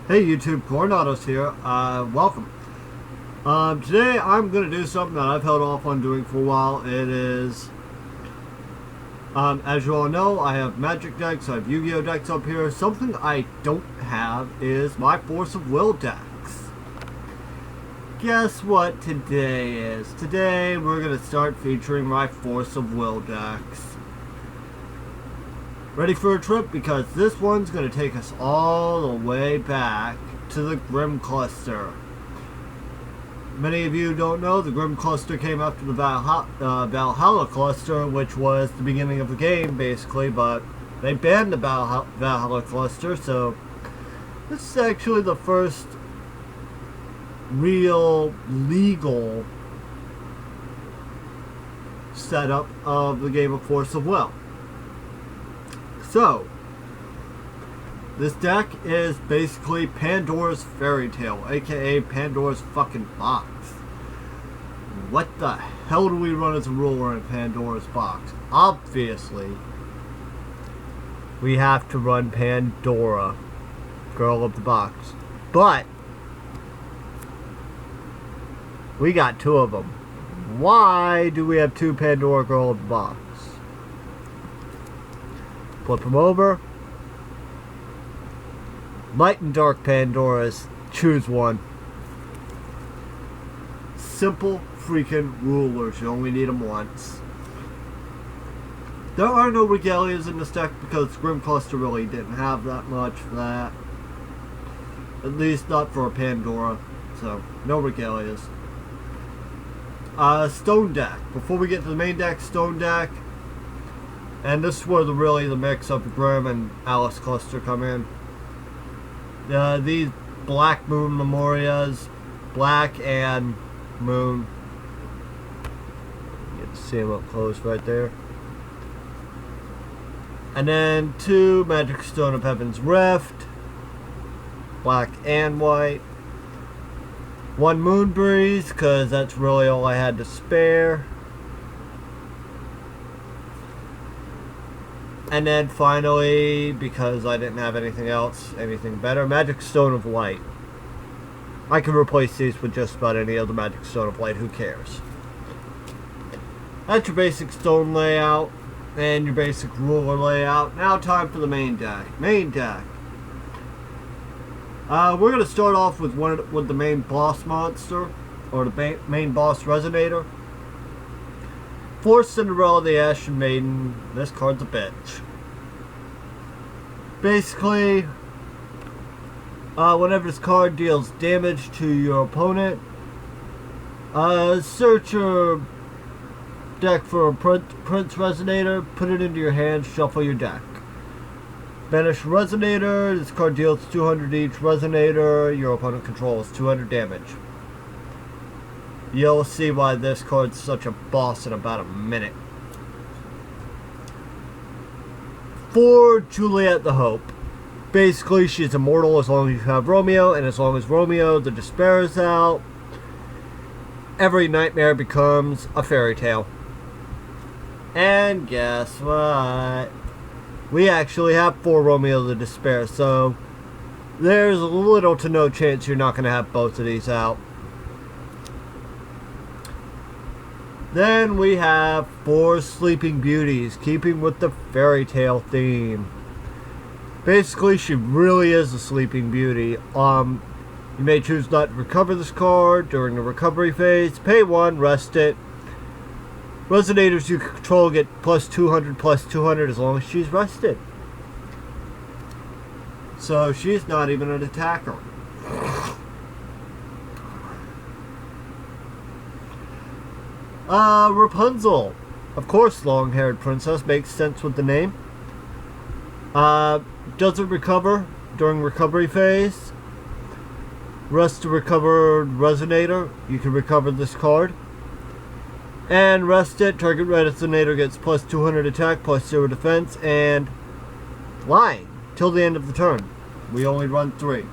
Hey YouTube, Coronados here. Welcome. Today I'm going to do something that I've held off on doing for a while. It is, as you all know, I have Magic decks, I have Yu-Gi-Oh decks up here. Something I don't have is my Force of Will decks. Guess what today is? Today we're going to start featuring my Force of Will decks. Ready for a trip? Because this one's going to take us all the way back to the Grim Cluster. Many of you don't know, the Grim Cluster came after the Valhalla Cluster, which was the beginning of the game, basically, but they banned the Valhalla Cluster, so this is actually the first real, legal setup of the game of Force of Will. So, this deck is basically Pandora's Fairy Tale, aka Pandora's fucking box. What the hell do we run as a ruler in Pandora's box? Obviously, we have to run Pandora, Girl of the Box. But, we got two of them. Why do we have two Pandora Girl of the Box? Flip them over. Light and Dark Pandoras. Choose one. Simple freaking rulers. You only need them once. There are no regalias in this deck because Grim Cluster really didn't have that much for that. At least not for a Pandora. So, no regalias. Stone deck. Before we get to the main deck, Stone deck. And this is where the mix of the Grim and Alice Cluster come in. These Black Moon Memorias, Black and Moon. You can see them up close right there. And then two Magic Stone of Heaven's Rift, Black and White. One Moonbreeze, because that's really all I had to spare. And then finally, because I didn't have anything else, anything better, Magic Stone of Light. I can replace these with just about any other Magic Stone of Light, who cares? That's your basic stone layout, and your basic ruler layout. Now time for the main deck. Main deck. We're going to start off with the main boss monster, or the main boss resonator. For Cinderella, the Ashen Maiden, this card's a bitch. Basically, whenever this card deals damage to your opponent, search your deck for a Prince Resonator, put it into your hand, shuffle your deck. Banish Resonator, this card deals 200 each Resonator, your opponent controls 200 damage. You'll see why this card's such a boss in about a minute. For Juliet the Hope. Basically, she's immortal as long as you have Romeo, and as long as Romeo the Despair is out, every nightmare becomes a fairy tale. And guess what? We actually have 4 Romeo the Despair, so there's little to no chance you're not going to have both of these out. Then we have 4 Sleeping Beauties, keeping with the fairy tale theme. Basically, she really is a Sleeping Beauty. You may choose not to recover this card during the recovery phase. Pay 1, rest it. Resonators you control get plus 200 as long as she's rested. So she's not even an attacker. Rapunzel. Of course, long-haired princess. Makes sense with the name. Doesn't recover during recovery phase. Rest to recovered Resonator. You can recover this card. And rest it. Target Resonator gets plus 200 attack, plus 0 defense, and lying till the end of the turn. We only run 3.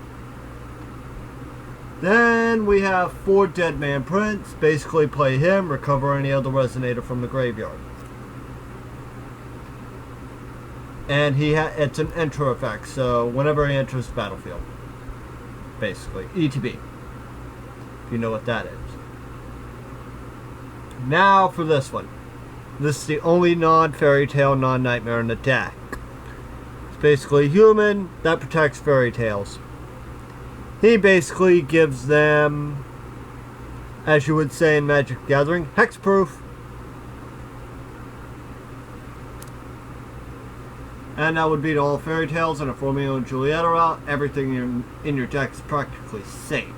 Then we have 4 Deadman Prince. Basically play him, recover any other Resonator from the graveyard. And it's an enter effect, so whenever he enters the battlefield. basically. ETB. If you know what that is. Now for this one. This is the only non-fairy tale, non-nightmare in the deck. It's basically human that protects fairy tales. He basically gives them, as you would say in Magic the Gathering, hexproof. And that would be to all fairy tales, and if Romeo and Juliet are out, everything in your deck is practically safe.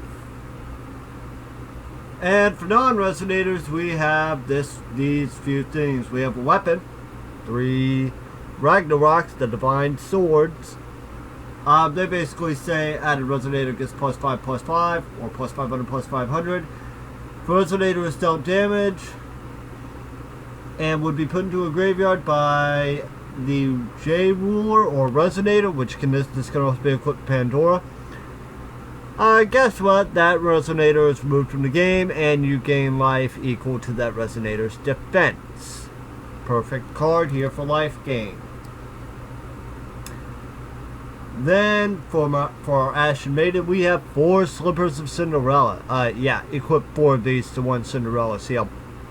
And for non-resonators, we have these few things. We have a weapon, 3 Ragnaroks, the Divine Swords. They basically say added resonator gets +5/+5, or +500/+500. For resonators dealt damage, and would be put into a graveyard by the J ruler or resonator, which this can also be equipped with Pandora. Guess what? That resonator is removed from the game, and you gain life equal to that resonator's defense. Perfect card here for life gain. Then for our Ashen Maiden, we have 4 Slippers of Cinderella. Yeah, equip 4 of these to 1 Cinderella. See how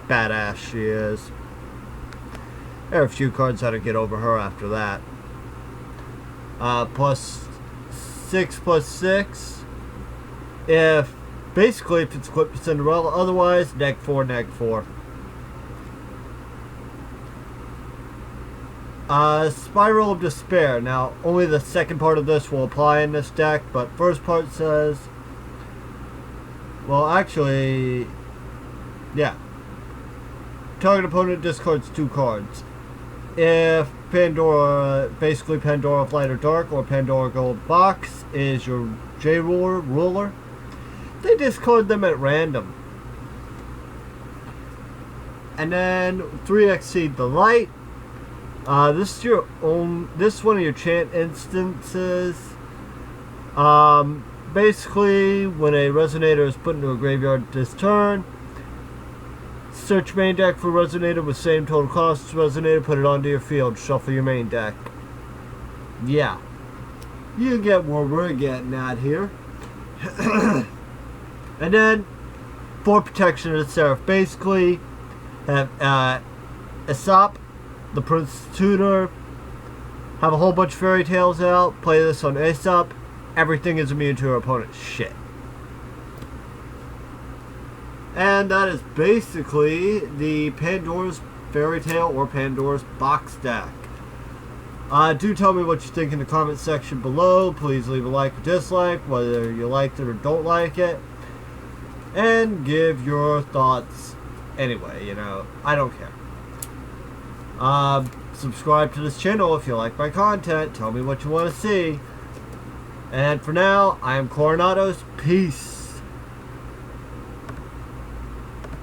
badass she is. There are a few cards how to get over her after that. +6/+6. If it's equipped with Cinderella, otherwise -4/-4. Sprial of Despair. Now, only the second part of this will apply in this deck, but first part says, well, actually, yeah. Target opponent discards 2 cards. If Pandora, basically Pandora of Light or Dark or Pandora Gold Box is your J ruler, they discard them at random. And then 3 Accede the Light. This is one of your chant instances. Basically, when a resonator is put into a graveyard this turn, search main deck for resonator with same total cost as resonator, put it onto your field, shuffle your main deck. Yeah. You get where we're getting at here. And then, for protection of the Seraph, basically, have Aesop, the Prince Tutor, have a whole bunch of fairy tales out, play this on Aesop, everything is immune to your opponent's shit. And that is basically the Pandora's Fairy Tale or Pandora's Box deck. Do tell me what you think in the comment section below. Please leave a like or dislike, whether you liked it or don't like it. And give your thoughts anyway, I don't care. Subscribe to this channel if you like my content. Tell me what you want to see. And for now, I am Coronados. Peace.